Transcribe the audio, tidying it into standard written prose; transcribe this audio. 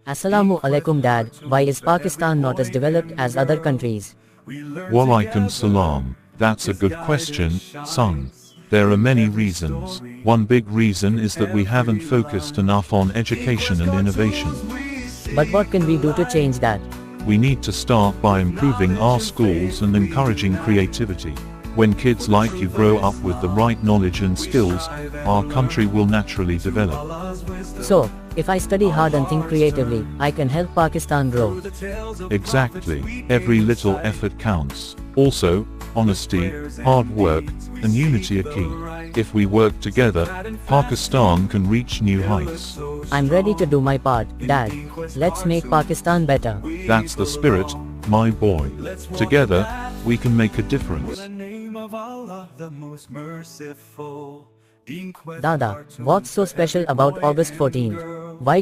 Assalamu alaikum dad, why is Pakistan not as developed as other countries? Walaikum salam. That's a good question, son. There are many reasons. One big reason is that we haven't focused enough on education and innovation. But what can we do to change that? We need to start by improving our schools and encouraging creativity. When kids like you grow up with the right knowledge and skills, our country will naturally develop. So, if I study hard and think creatively, I can help Pakistan grow. Exactly. Every little effort counts. Also, honesty, hard work, and unity are key. If we work together, Pakistan can reach new heights. I'm ready to do my part, Dad. Let's make Pakistan better. That's the spirit, my boy. Together, we can make a difference. Dada, what's so special about August 14th? Why